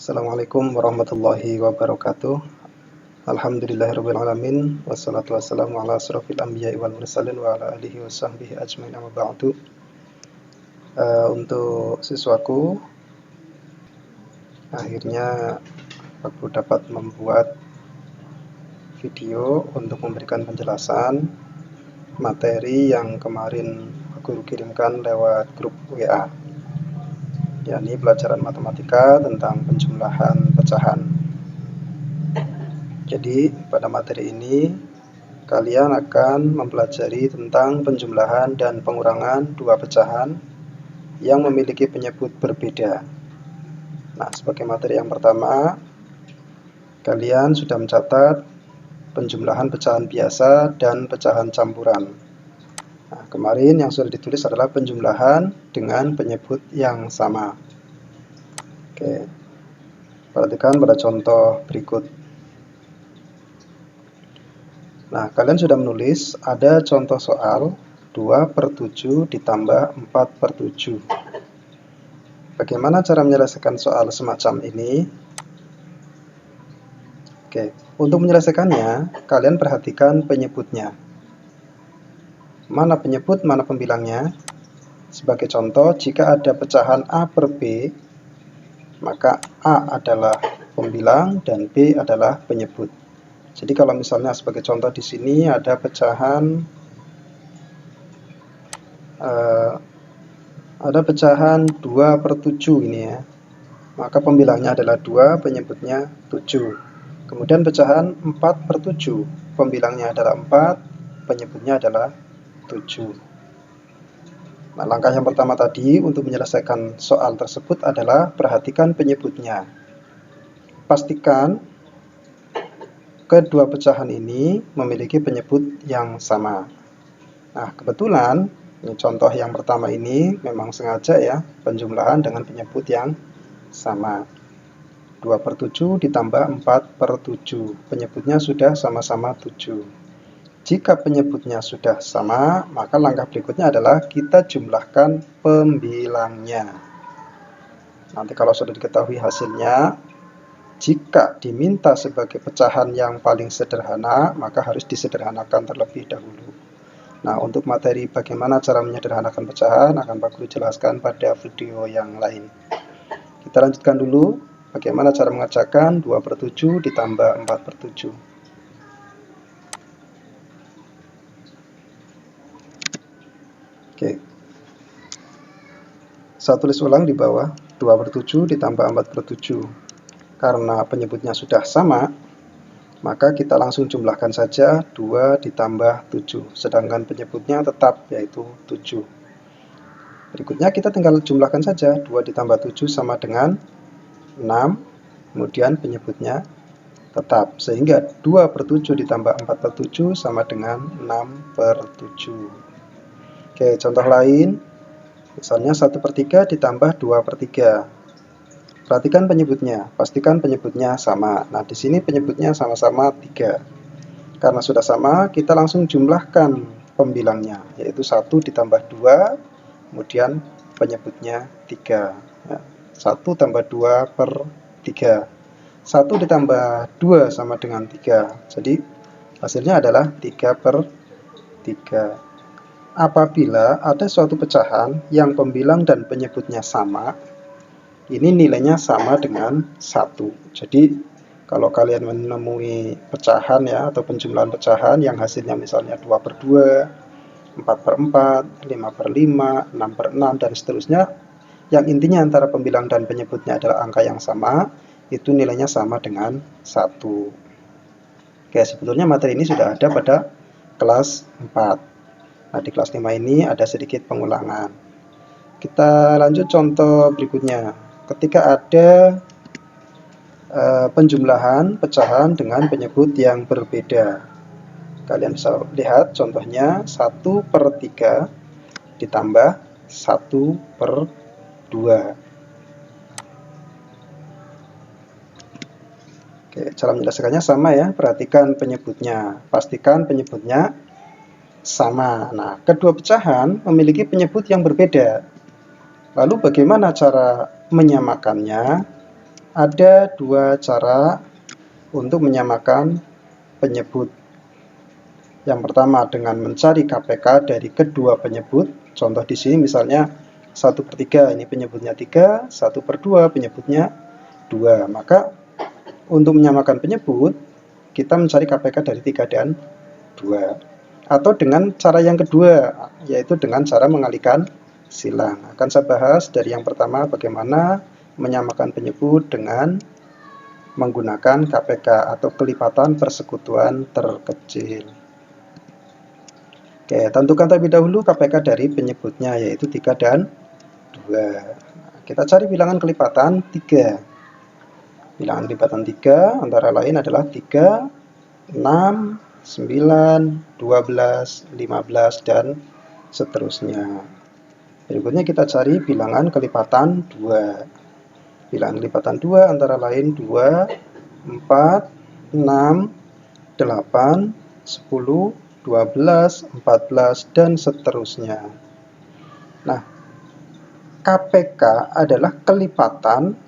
Assalamualaikum warahmatullahi wabarakatuh. Alhamdulillahirabbil alamin wassalatu wassalamu ala asrofil anbiya'i wal mursalin wa ala alihi washabbihi ajmain amma ba'du. Untuk siswaku, akhirnya aku dapat membuat video untuk memberikan penjelasan materi yang kemarin aku kirimkan lewat grup WA, yakni pelajaran matematika tentang penjumlahan pecahan. Jadi pada materi ini kalian akan mempelajari tentang penjumlahan dan pengurangan dua pecahan yang memiliki penyebut berbeda. Nah, sebagai materi yang pertama, kalian sudah mencatat penjumlahan pecahan biasa dan pecahan campuran. Nah, kemarin yang sudah ditulis adalah penjumlahan dengan penyebut yang sama. Oke, perhatikan pada contoh berikut. Nah, kalian sudah menulis ada contoh soal 2/7 ditambah 4/7. Bagaimana cara menyelesaikan soal semacam ini? Oke, untuk menyelesaikannya, kalian perhatikan penyebutnya. Mana penyebut, mana pembilangnya? Sebagai contoh, jika ada pecahan A per B, maka A adalah pembilang dan B adalah penyebut. Jadi kalau misalnya sebagai contoh di sini ada pecahan 2/7 ini ya, maka pembilangnya adalah 2, penyebutnya 7. Kemudian pecahan 4/7, pembilangnya adalah 4, penyebutnya adalah 7. Nah, langkah yang pertama tadi untuk menyelesaikan soal tersebut adalah perhatikan penyebutnya. Pastikan kedua pecahan ini memiliki penyebut yang sama. Nah, kebetulan ini contoh yang pertama ini memang sengaja ya, penjumlahan dengan penyebut yang sama. 2/7 ditambah 4/7, penyebutnya sudah sama-sama 7. Jika penyebutnya sudah sama, maka langkah berikutnya adalah kita jumlahkan pembilangnya. Nanti kalau sudah diketahui hasilnya, jika diminta sebagai pecahan yang paling sederhana, maka harus disederhanakan terlebih dahulu. Nah, untuk materi bagaimana cara menyederhanakan pecahan akan Pak Guru jelaskan pada video yang lain. Kita lanjutkan dulu bagaimana cara mengerjakan 2/7 ditambah 4/7. Oke. Saya tulis ulang di bawah, 2/7 ditambah 4/7. Karena penyebutnya sudah sama, maka kita langsung jumlahkan saja 2 ditambah 7, sedangkan penyebutnya tetap yaitu 7. Berikutnya kita tinggal jumlahkan saja, 2 ditambah 7 sama dengan 6, kemudian penyebutnya tetap, sehingga 2/7 ditambah 4/7 sama dengan 6/7. Oke, contoh lain, misalnya 1/3 ditambah 2/3. Perhatikan penyebutnya, pastikan penyebutnya sama. Nah, di sini penyebutnya sama-sama 3. Karena sudah sama, kita langsung jumlahkan pembilangnya, yaitu 1 ditambah 2, kemudian penyebutnya 3. Ya, 1 tambah 2 per 3. 1 ditambah 2 sama dengan 3. Jadi, hasilnya adalah 3/3. Apabila ada suatu pecahan yang pembilang dan penyebutnya sama, ini nilainya sama dengan 1. Jadi kalau kalian menemui pecahan ya, atau penjumlahan pecahan yang hasilnya misalnya 2/2, 4/4, 5/5, 6/6, dan seterusnya, yang intinya antara pembilang dan penyebutnya adalah angka yang sama, itu nilainya sama dengan 1. Oke, sebetulnya materi ini sudah ada pada kelas 4. Nah, di kelas 5 ini ada sedikit pengulangan. Kita lanjut contoh berikutnya. Ketika ada penjumlahan pecahan dengan penyebut yang berbeda, kalian bisa lihat contohnya 1/3 ditambah 1/2. Oke, cara menyelesaikannya sama ya, perhatikan penyebutnya, pastikan penyebutnya sama. Nah, kedua pecahan memiliki penyebut yang berbeda. Lalu bagaimana cara menyamakannya? Ada dua cara untuk menyamakan penyebut. Yang pertama dengan mencari KPK dari kedua penyebut. Contoh di sini misalnya 1/3, ini penyebutnya 3, 1/2 penyebutnya 2. Maka untuk menyamakan penyebut, kita mencari KPK dari 3 dan 2. Atau dengan cara yang kedua, yaitu dengan cara mengalihkan silang. Akan saya bahas dari yang pertama bagaimana menyamakan penyebut dengan menggunakan KPK atau kelipatan persekutuan terkecil. Oke, tentukan terlebih dahulu KPK dari penyebutnya, yaitu 3 dan 2. Kita cari bilangan kelipatan 3. Bilangan kelipatan 3 antara lain adalah 3, 6, 9, 12, 15, dan seterusnya. Berikutnya kita cari bilangan kelipatan 2. Bilangan kelipatan 2 antara lain 2, 4, 6, 8, 10, 12, 14, dan seterusnya. Nah, KPK adalah kelipatan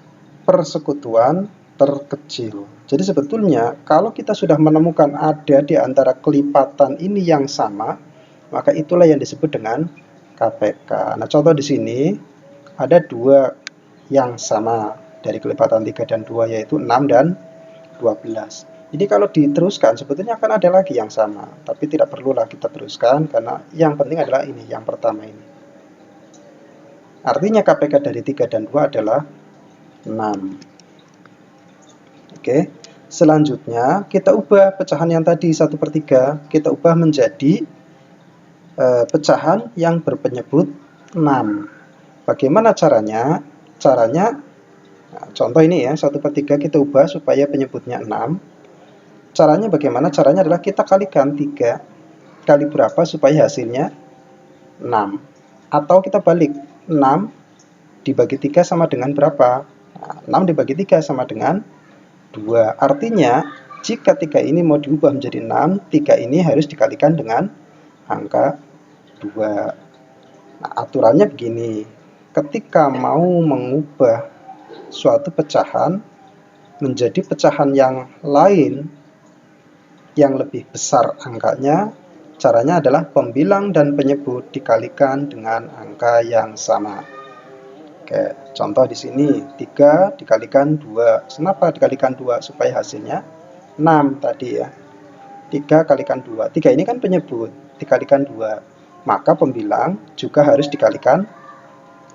persekutuan terkecil. Jadi sebetulnya kalau kita sudah menemukan ada di antara kelipatan ini yang sama, maka itulah yang disebut dengan KPK. Nah, contoh di sini ada dua yang sama dari kelipatan 3 dan 2, yaitu 6 dan 12. Jadi kalau diteruskan sebetulnya akan ada lagi yang sama, tapi tidak perlulah kita teruskan karena yang penting adalah ini, yang pertama ini. Artinya KPK dari 3 dan 2 adalah 6. Oke, selanjutnya kita ubah pecahan yang tadi 1/3, kita ubah menjadi pecahan yang berpenyebut 6. Bagaimana caranya? Caranya, nah, contoh ini ya, 1/3 kita ubah supaya penyebutnya 6. Caranya bagaimana? Caranya adalah kita kalikan 3 kali berapa supaya hasilnya 6. Atau kita balik, 6 dibagi 3 sama dengan berapa? Nah, 6 dibagi 3 sama dengan 2. Artinya, jika 3 ini mau diubah menjadi 6, 3 ini harus dikalikan dengan angka 2. Nah, aturannya begini. Ketika mau mengubah suatu pecahan menjadi pecahan yang lain, yang lebih besar angkanya, caranya adalah pembilang dan penyebut dikalikan dengan angka yang sama. Oke, contoh di sini 3 dikalikan 2. Kenapa dikalikan 2? Supaya hasilnya 6 tadi ya. 3 kalikan 2. 3 ini kan penyebut, dikalikan 2. Maka pembilang juga harus dikalikan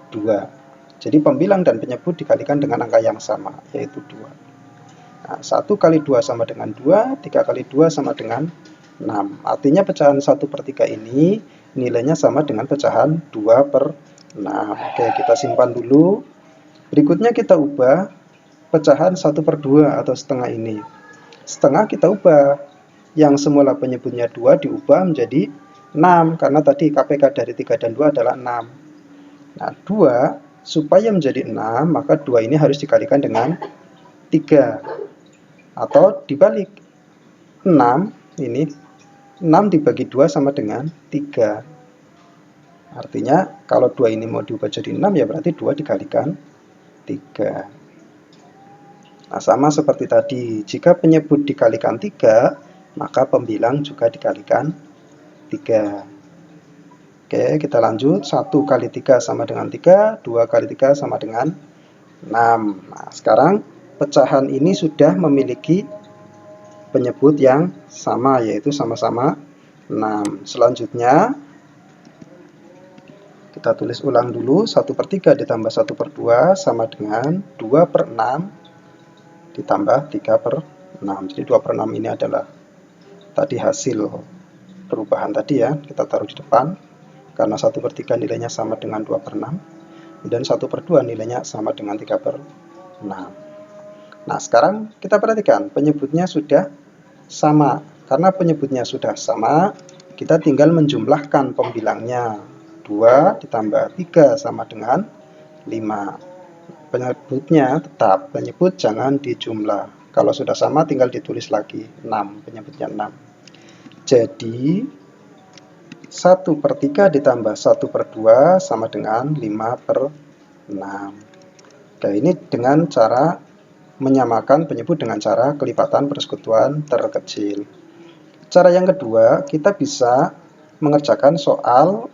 2. Jadi pembilang dan penyebut dikalikan dengan angka yang sama, yaitu 2. Nah, 1 kali 2 sama dengan 2, 3 kali 2 sama dengan 6. Artinya pecahan 1/3 ini nilainya sama dengan pecahan 2/6. Oke, kita simpan dulu. Berikutnya kita ubah pecahan 1/2 atau setengah ini. Setengah kita ubah. Yang semula penyebutnya 2 diubah menjadi 6, karena tadi KPK dari 3 dan 2 adalah 6. Nah, 2 supaya menjadi 6, maka 2 ini harus dikalikan dengan 3. Atau dibalik, 6 ini 6 dibagi 2 sama dengan 3. Artinya kalau 2 ini mau diubah jadi 6 ya berarti 2 dikalikan 3. Nah, sama seperti tadi, jika penyebut dikalikan 3, maka pembilang juga dikalikan 3. Oke, kita lanjut. 1 kali 3 sama dengan 3, 2 kali 3 sama dengan 6. Nah, sekarang pecahan ini sudah memiliki penyebut yang sama, yaitu sama-sama 6. Selanjutnya kita tulis ulang dulu. 1/3 ditambah 1/2 sama dengan 2/6 ditambah 3/6. Jadi 2/6 ini adalah tadi hasil perubahan tadi ya, kita taruh di depan karena 1/3 nilainya sama dengan 2/6 dan 1/2 nilainya sama dengan 3/6. Nah, sekarang kita perhatikan penyebutnya sudah sama. Karena penyebutnya sudah sama, kita tinggal menjumlahkan pembilangnya. 2 ditambah 3 sama dengan 5. Penyebutnya tetap, penyebut jangan dijumlah. Kalau sudah sama tinggal ditulis lagi 6, penyebutnya 6. Jadi 1/3 ditambah 1/2 sama dengan 5/6. Oke, ini dengan cara menyamakan penyebut dengan cara kelipatan persekutuan terkecil. Cara yang kedua, kita bisa mengerjakan soal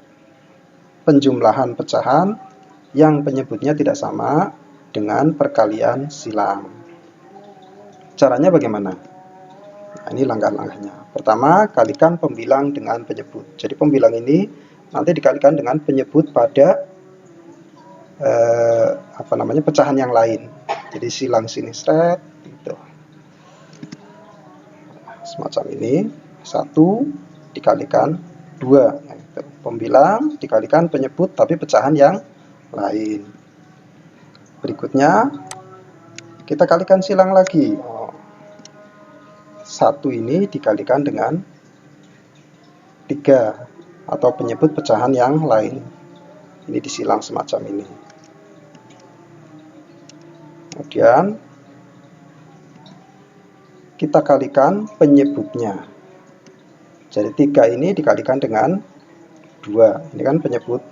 penjumlahan pecahan yang penyebutnya tidak sama dengan perkalian silang. Caranya bagaimana? Nah, ini langkah-langkahnya. Pertama, kalikan pembilang dengan penyebut. Jadi pembilang ini nanti dikalikan dengan penyebut pada pecahan yang lain. Jadi silang sini seret gitu. Semacam ini, 1 dikalikan 2. Gitu. Pembilang dikalikan penyebut tapi pecahan yang lain. Berikutnya kita kalikan silang lagi. 1 ini dikalikan dengan 3 atau penyebut pecahan yang lain. Ini disilang semacam ini. Kemudian kita kalikan penyebutnya. Jadi 3 ini dikalikan dengan 2. Ini kan penyebut.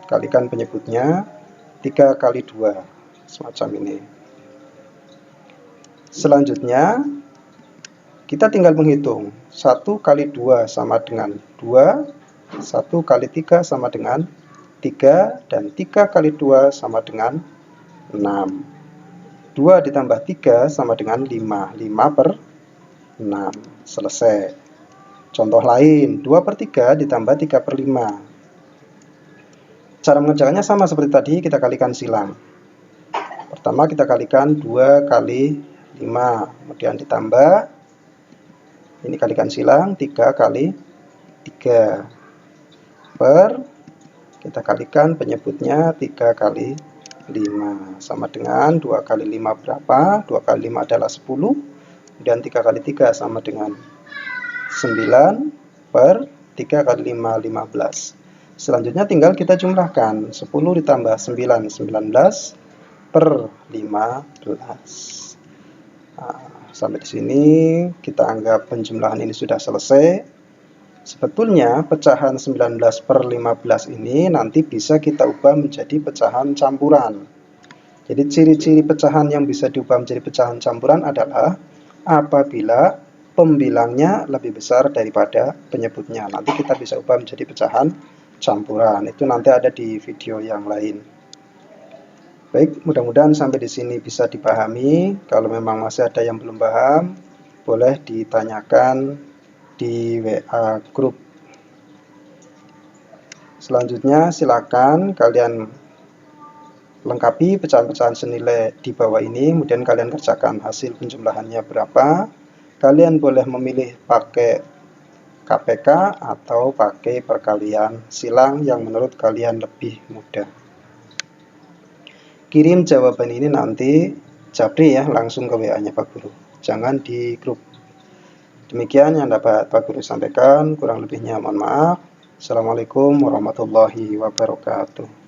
Kalikan penyebutnya 3 kali 2. Semacam ini. Selanjutnya kita tinggal menghitung. 1 kali 2 sama dengan 2. 1 kali 3 sama dengan 3. Dan 3 kali 2 sama dengan 6. 2 ditambah 3 sama dengan 5. 5 per 6. Selesai. Contoh lain. 2 per 3 ditambah 3 per 5. Cara mengerjakannya sama seperti tadi. Kita kalikan silang. Pertama kita kalikan 2 kali 5. Kemudian ditambah. Ini kalikan silang 3 kali 3 per, kita kalikan penyebutnya 3 kali 5 sama dengan 2 kali 5 berapa? 2 kali 5 adalah 10, dan 3 kali 3 sama dengan 9 per 3 kali 5, 15. Selanjutnya tinggal kita jumlahkan. 10 ditambah 9, 19 per 15. Nah, sampai di sini kita anggap penjumlahan ini sudah selesai. Sebetulnya pecahan 19 per 15 ini nanti bisa kita ubah menjadi pecahan campuran. Jadi ciri-ciri pecahan yang bisa diubah menjadi pecahan campuran adalah apabila pembilangnya lebih besar daripada penyebutnya. Nanti kita bisa ubah menjadi pecahan campuran. Itu nanti ada di video yang lain. Baik, mudah-mudahan sampai di sini bisa dipahami. Kalau memang masih ada yang belum paham, boleh ditanyakan di WA grup. Selanjutnya silakan kalian lengkapi pecahan-pecahan senilai di bawah ini, kemudian kalian kerjakan hasil penjumlahannya berapa. Kalian boleh memilih pakai KPK atau pakai perkalian silang yang menurut kalian lebih mudah. Kirim jawaban ini nanti japri ya, langsung ke WA-nya Pak Guru. Jangan di grup. Demikian yang dapat Pak Guru sampaikan. Kurang lebihnya mohon maaf. Assalamualaikum warahmatullahi wabarakatuh.